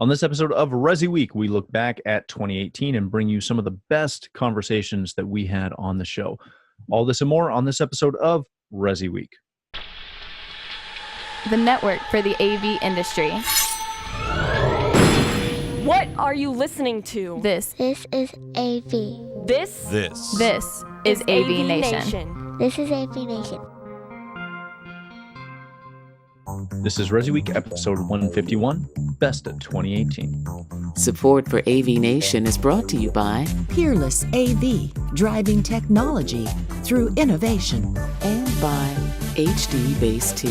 On this episode of ResiWeek, we look back at 2018 and bring you some of the best conversations that we had on the show. All this and more on this episode of ResiWeek. The network for the AV industry. What are you listening to? This is AV. This is AVNation. This is AVNation. This is ResiWeek, episode 151, Best of 2018. Support for AVNation is brought to you by Peerless AV, driving technology through innovation. And by HD Base T.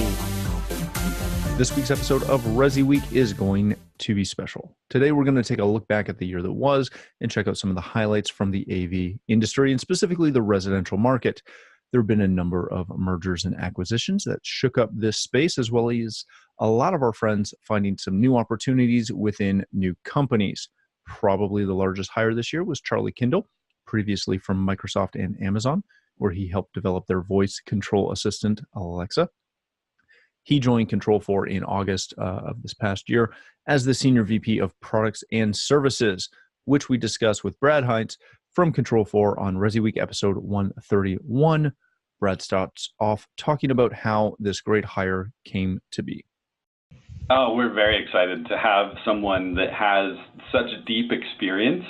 This week's episode of ResiWeek is going to be special. Today, we're going to take a look back at the year that was and check out some of the highlights from the AV industry and specifically the residential market. There have been a number of mergers and acquisitions that shook up this space, as well as a lot of our friends finding some new opportunities within new companies. Probably the largest hire this year was Charlie Kindle, previously from Microsoft and Amazon, where he helped develop their voice control assistant, Alexa. He joined Control4 in August of this past year as the Senior VP of Products and Services, which we discussed with Brad Heinz from Control4 on ResiWeek episode 131. Brad starts off talking about how this great hire came to be. Oh, we're very excited to have someone that has such deep experience.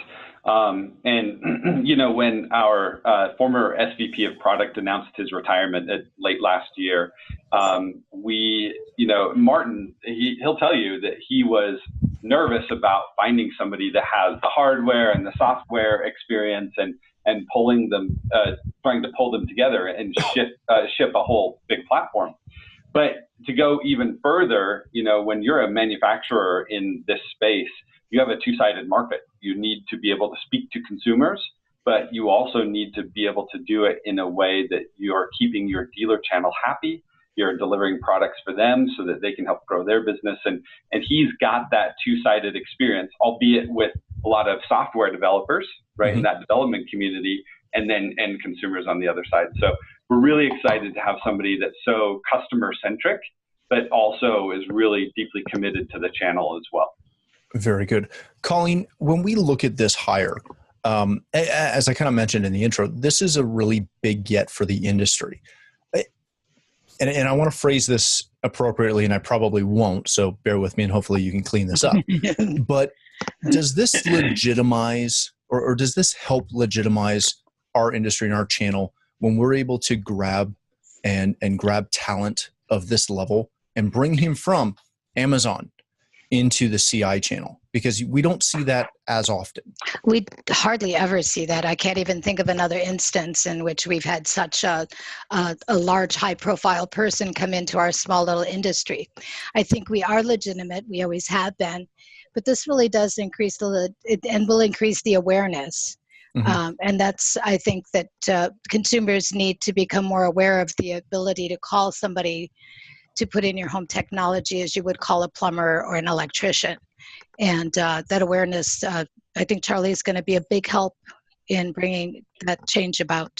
And, you know, when our former SVP of product announced his retirement late last year, Martin, he'll tell you that he was nervous about finding somebody that has the hardware and the software experience and pulling them, trying to pull them together and ship a whole big platform. But to go even further, you know, when you're a manufacturer in this space, you have a two-sided market. You need to be able to speak to consumers, but you also need to be able to do it in a way that you're keeping your dealer channel happy. You're delivering products for them so that they can help grow their business. And he's got that two-sided experience, albeit with a lot of software developers, right, in that development community, and then end consumers on the other side. So we're really excited to have somebody that's so customer-centric, but also is really deeply committed to the channel as well. Very good. Colleen, when we look at this hire, as I kind of mentioned in the intro, this is a really big get for the industry. And I want to phrase this appropriately, and I probably won't, so bear with me and hopefully you can clean this up. But does this legitimize or does this help legitimize our industry and our channel when we're able to grab and grab talent of this level and bring him from Amazon into the CI channel? Because we don't see that as often. We hardly ever see that. I can't even think of another instance in which we've had such a large, high-profile person come into our small little industry. I think we are legitimate. We always have been. But this really does increase and will increase the awareness. And that's, I think, that consumers need to become more aware of the ability to call somebody to put in your home technology as you would call a plumber or an electrician. And that awareness, I think Charlie is going to be a big help in bringing that change about.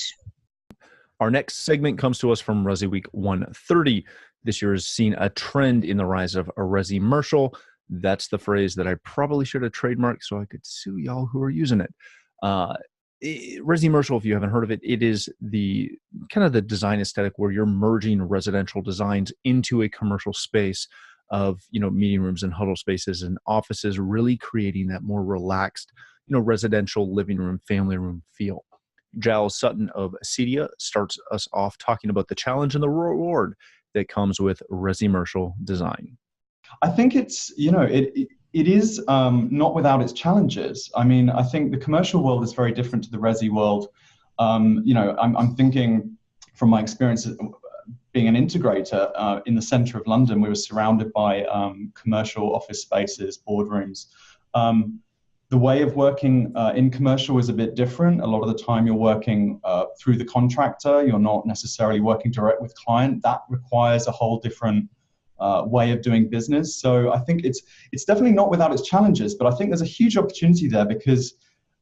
Our next segment comes to us from ResiWeek 130. This year has seen a trend in the rise of a ResiMercial. That's the phrase that I probably should have trademarked so I could sue y'all who are using it. ResiMercial, if you haven't heard of it, it is the kind of the design aesthetic where you're merging residential designs into a commercial space of, you know, meeting rooms and huddle spaces and offices, really creating that more relaxed, you know, residential living room, family room feel. Giles Sutton of Acedia starts us off talking about the challenge and the reward that comes with ResiMercial design. I think it's, you know, it is not without its challenges. I mean, I think the commercial world is very different to the Resi world. You know, I'm thinking from my experience being an integrator in the center of London, we were surrounded by commercial office spaces, boardrooms. The way of working in commercial is a bit different. A lot of the time you're working through the contractor. You're not necessarily working direct with client. That requires a whole different way of doing business. So I think it's definitely not without its challenges, but I think there's a huge opportunity there because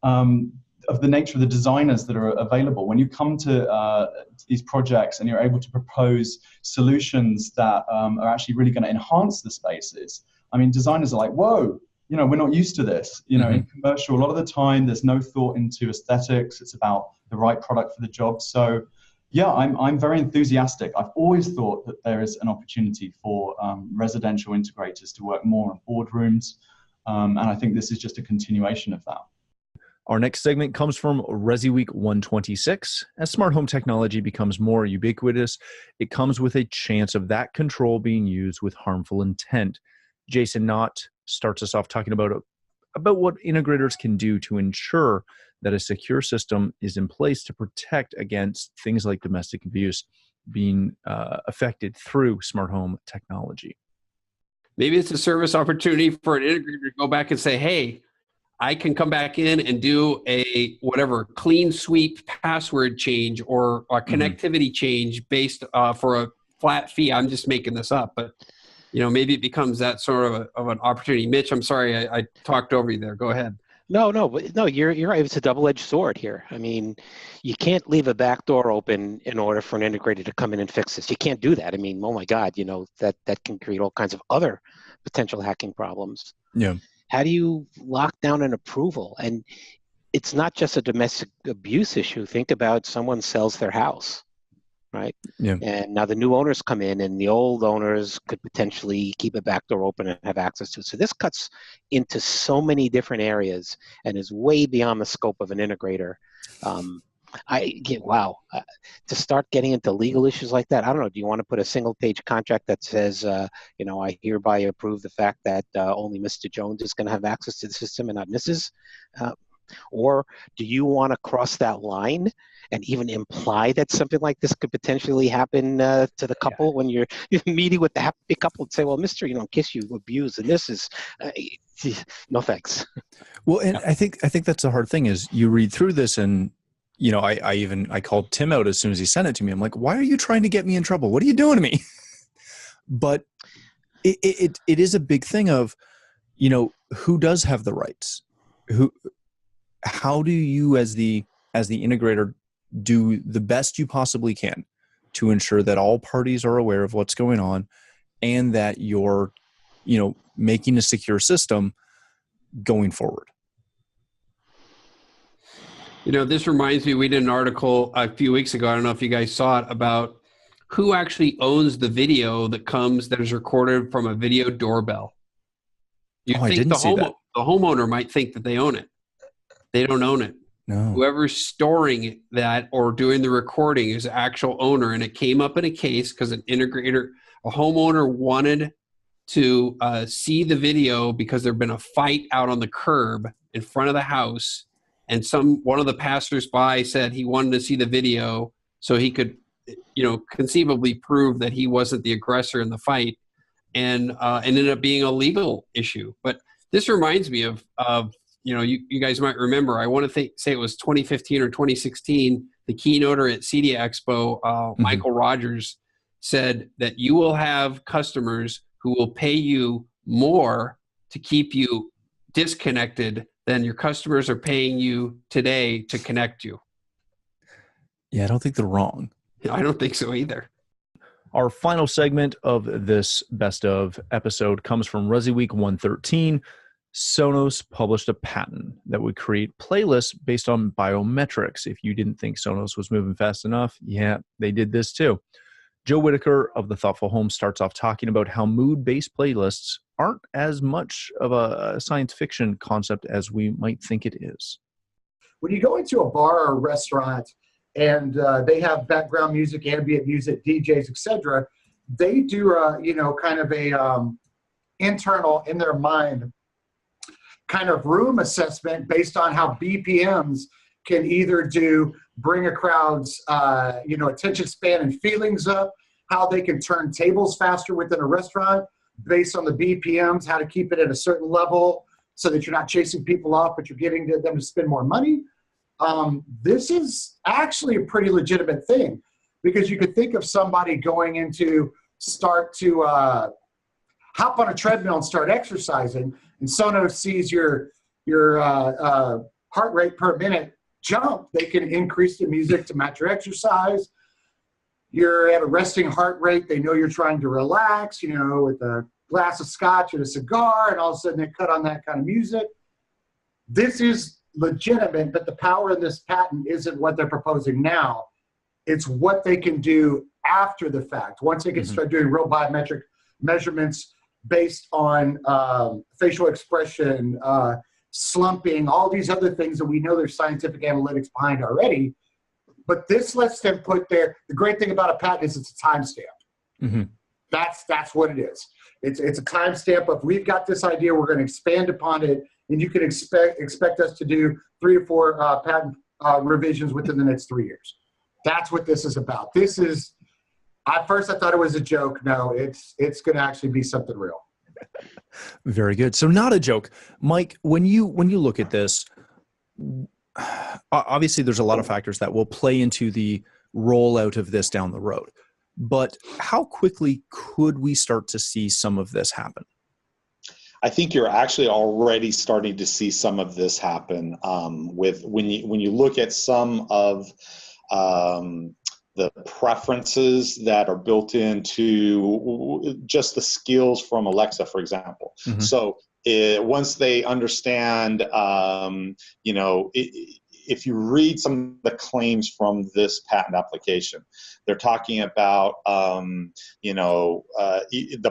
of the nature of the designers that are available. When you come to these projects and you're able to propose solutions that are actually really going to enhance the spaces, I mean, designers are like, whoa, we're not used to this. In commercial, a lot of the time, there's no thought into aesthetics. It's about the right product for the job. So, yeah, I'm very enthusiastic. I've always thought that there is an opportunity for residential integrators to work more in boardrooms, and I think this is just a continuation of that. Our next segment comes from ResiWeek 126. As smart home technology becomes more ubiquitous, it comes with a chance of that control being used with harmful intent. Jason Knott starts us off talking about what integrators can do to ensure that a secure system is in place to protect against things like domestic abuse being affected through smart home technology. Maybe it's a service opportunity for an integrator to go back and say, hey, I can come back in and do a clean sweep password change or a connectivity change based for a flat fee. I'm just making this up, but maybe it becomes that sort of an opportunity. Mitch, I'm sorry, I talked over you there. Go ahead. No, you're right. It's a double-edged sword here. I mean, you can't leave a back door open in order for an integrator to come in and fix this. You can't do that. I mean, oh my God, that can create all kinds of other potential hacking problems. Yeah. How do you lock down an approval? And it's not just a domestic abuse issue. Think about someone sells their house, right? Yeah. And now the new owners come in and the old owners could potentially keep a back door open and have access to it. So this cuts into so many different areas and is way beyond the scope of an integrator. To start getting into legal issues like that, I don't know. Do you want to put a single page contract that says, I hereby approve the fact that only Mr. Jones is going to have access to the system and not Mrs.? Or do you want to cross that line and even imply that something like this could potentially happen to the couple when you're meeting with the happy couple and say, well, Mr., in case you abuse, and this is, no thanks. Well, and I think that's the hard thing is you read through this and, I called Tim out as soon as he sent it to me. I'm like, why are you trying to get me in trouble? What are you doing to me? But it is a big thing of, who does have the rights? How do you as the integrator do the best you possibly can to ensure that all parties are aware of what's going on and that you're, making a secure system going forward? This reminds me, we did an article a few weeks ago, I don't know if you guys saw it, about who actually owns the video that is recorded from a video doorbell. The homeowner might think that they own it. They don't own it. No. Whoever's storing that or doing the recording is the actual owner. And it came up in a case because a homeowner wanted to see the video because there'd been a fight out on the curb in front of the house. And one of the passersby said he wanted to see the video so he could, conceivably prove that he wasn't the aggressor in the fight, and ended up being a legal issue. But this reminds me of you guys might remember. I want to say it was 2015 or 2016. The keynoter at CEDIA Expo, Michael Rogers, said that you will have customers who will pay you more to keep you disconnected than your customers are paying you today to connect you. Yeah, I don't think they're wrong. I don't think so either. Our final segment of this best of episode comes from ResiWeek 113. Sonos published a patent that would create playlists based on biometrics. If you didn't think Sonos was moving fast enough, yeah, they did this too. Joe Whitaker of The Thoughtful Home starts off talking about how mood-based playlists aren't as much of a science fiction concept as we might think it is. When you go into a bar or a restaurant and they have background music, ambient music, DJs, etc., they do kind of a internal, in their mind, kind of room assessment based on how BPMs can either bring a crowd's attention span and feelings up, how they can turn tables faster within a restaurant based on the BPMs, how to keep it at a certain level so that you're not chasing people off, but you're getting them to spend more money. This is actually a pretty legitimate thing, because you could think of somebody going into start to hop on a treadmill and start exercising, and Sonos sees your heart rate per minute jump. They can increase the music to match your exercise. You're at a resting heart rate. They know you're trying to relax, with the glass of scotch and a cigar, and all of a sudden they cut on that kind of music. This is legitimate, but the power in this patent isn't what they're proposing now. It's what they can do after the fact. Once they can start doing real biometric measurements based on facial expression, slumping, all these other things that we know there's scientific analytics behind already. But this lets them put the great thing about a patent is it's a timestamp. That's what it is. It's a timestamp of, we've got this idea, we're going to expand upon it, and you can expect us to do 3 or 4 patent revisions within the next 3 years. That's what this is about. This is, at first I thought it was a joke. No, it's going to actually be something real. Very good. So not a joke. Mike, when you look at this, obviously there's a lot of factors that will play into the rollout of this down the road. But how quickly could we start to see some of this happen? I think you're actually already starting to see some of this happen with when you look at some of the preferences that are built into just the skills from Alexa, for example. So once they understand, if you read some of the claims from this patent application, they're talking about, the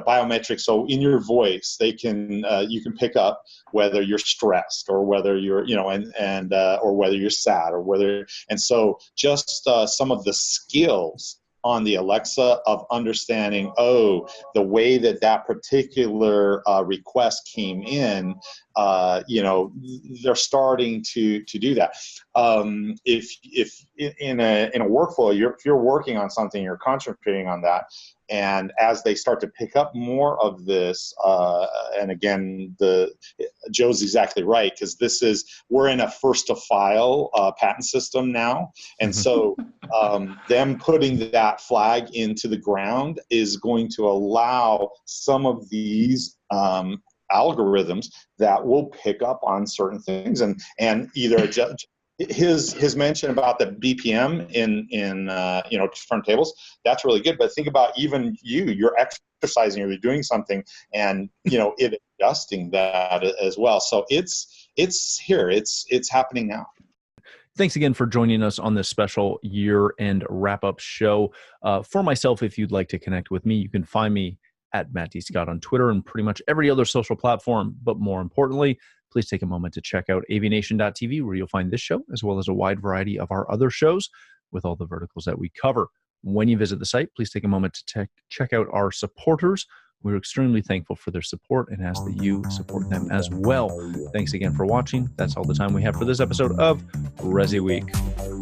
biometrics. So in your voice, they can, you can pick up whether you're stressed or whether you're, or whether you're sad or whether, and so just some of the skills on the Alexa of understanding, the way that particular request came in, they're starting to do that. If in a workflow, if you're working on something, you're concentrating on that, and as they start to pick up more of this, and again, Joe's exactly right, because we're in a first to file patent system now, and so them putting that flag into the ground is going to allow some of these algorithms that will pick up on certain things, and either his mention about the BPM in turntables, that's really good. But think about even you're exercising or you're doing something, and it adjusting that as well. So it's here. It's happening now. Thanks again for joining us on this special year-end wrap-up show. For myself, if you'd like to connect with me, you can find me at Matt D. Scott on Twitter and pretty much every other social platform. But more importantly, please take a moment to check out AVNation.tv, where you'll find this show, as well as a wide variety of our other shows with all the verticals that we cover. When you visit the site, please take a moment to check out our supporters. We're extremely thankful for their support and ask that you support them as well. Thanks again for watching. That's all the time we have for this episode of ResiWeek.